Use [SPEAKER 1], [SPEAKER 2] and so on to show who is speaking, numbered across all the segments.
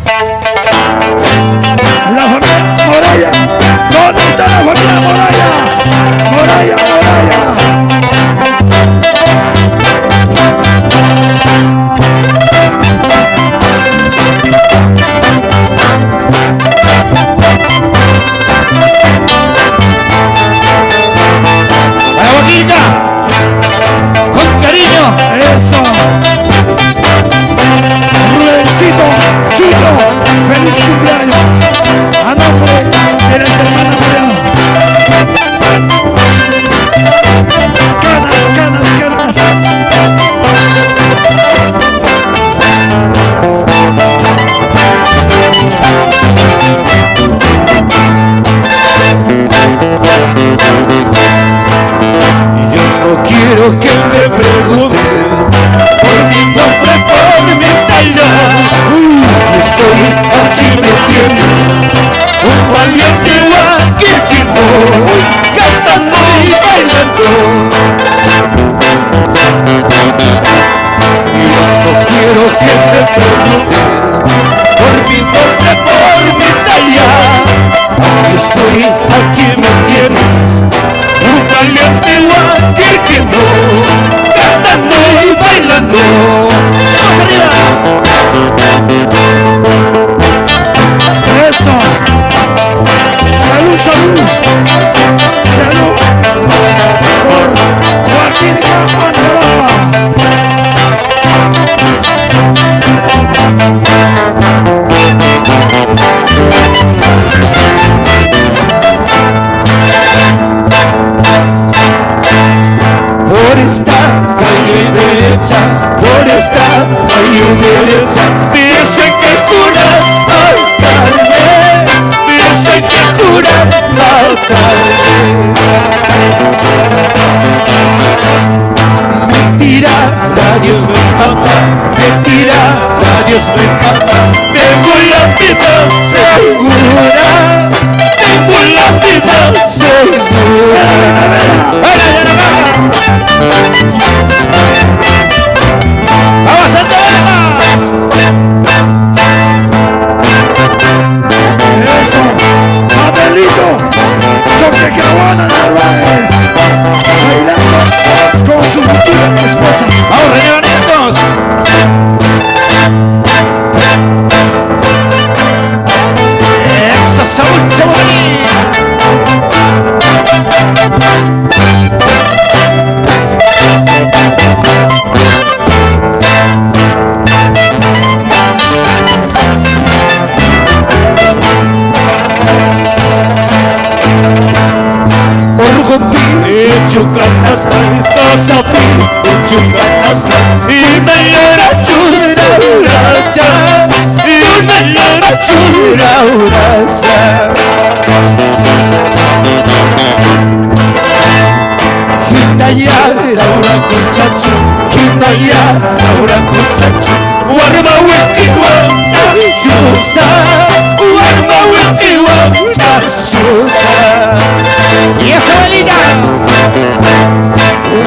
[SPEAKER 1] La familia Moraya. ¿Dónde está la familia Moraya? Moraya, Moraya.
[SPEAKER 2] Para Boquita, con cariño.
[SPEAKER 1] Eso. Rubencito, Chucho, feliz cumpleaños. A nombre de las hermanas Moreno. Canas, canas, canas.
[SPEAKER 2] Yo no quiero que me pregunten por mi nombre, por mi talla. Estoy aquí, me tienes, un valiente guaquequito, cantando y bailando. Yo no quiero que me pregunten por mi nombre, por mi talla. Estoy aquí, me tienes, un valiente guaquequito, cantando y bailando. ¡Vamos arriba!
[SPEAKER 1] Eso. Salud, salud. Salud. Por Joaquín Anabamba.
[SPEAKER 2] Por esta calle derecha, por esta calle derecha, dicen que jura matarme, dicen que jura matarme. Mentira, nadie es mi mamá, mentira, nadie es mi mamá. Tengo la vida segura, tengo la vida segura. ¡Vamos, Santa Bárbara!
[SPEAKER 1] Eso. Abelito. Choquecahuana Narváez. Bailando con su futura esposa.
[SPEAKER 2] ¡Vamos, René Nietos! ¡Eso, Saúl Chamonix! Chukanas altas api, chukanas imelara chura uracha, imelara chura uracha. Hindaya laura kuchachu, hindaya laura kuchachu. Warma wikiwa chashusa, warma wikiwa chashusa. Y esa abuelita.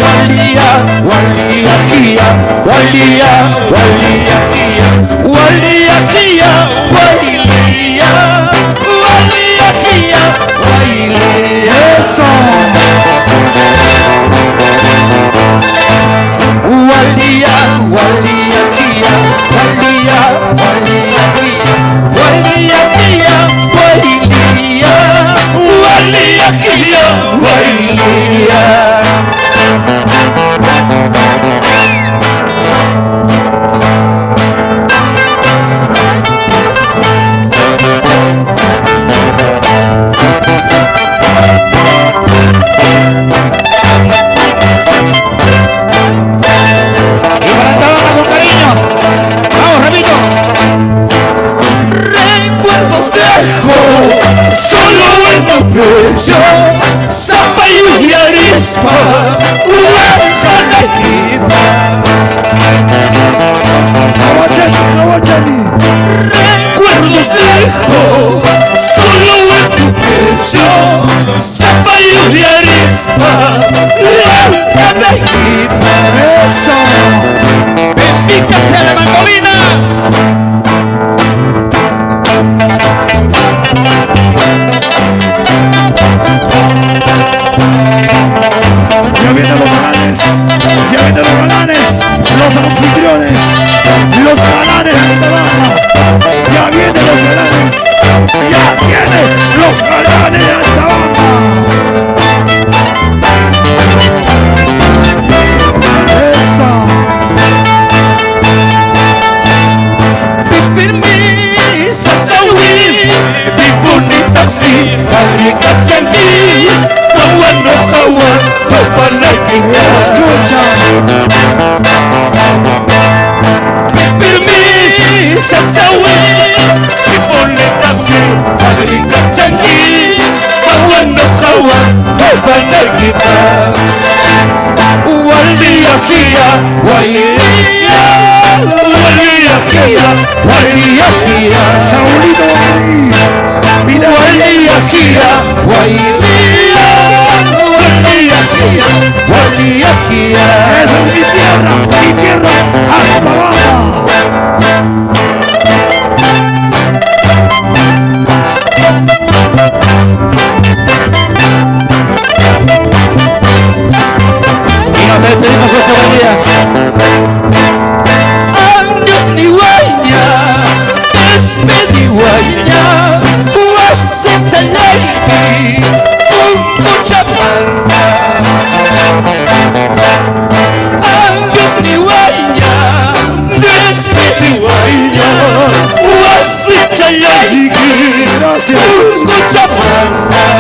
[SPEAKER 2] Walia, walia, kia, walia, walia, kia, walia, kia, walia, walia, kia, walia.
[SPEAKER 1] Eso.
[SPEAKER 2] Walia, walia, kia, walia, walia, kia, walia, kia, walia, walia, kia, walia. Solo en tu pecho, zapa y arispa, hueca
[SPEAKER 1] Hawachani.
[SPEAKER 2] recuerdos dejo, solo en tu pecho, zapa y arispa, hueca
[SPEAKER 1] Eso.
[SPEAKER 2] bendita sea la mandolina.
[SPEAKER 1] Ya vienen los galanes, los anfitriones, los galanes de Altabama. Ya vienen los galanes. Ya vienen los galanes de Altabama. Esa.
[SPEAKER 2] Permisa sawi, di bonita si, harika sangi, kawan no kawan, papalagina.
[SPEAKER 1] Escucha.
[SPEAKER 2] Permisa sawi, di bonita si, harika sangi, kawan no kawan, papalagina. Walia kia, walia, walia kia, walia kia.
[SPEAKER 1] Saulito Mira,
[SPEAKER 2] Walia kia, walia, walia kia, walia kia.
[SPEAKER 1] esa es mi tierra, Altabama.
[SPEAKER 2] Una vez pedimos soberanía. Años ni huella, despedí huella, wasita lady, con mucha banda. Años ni huella, despedí huella, wasita lady,
[SPEAKER 1] Gracias.
[SPEAKER 2] con mucha banda.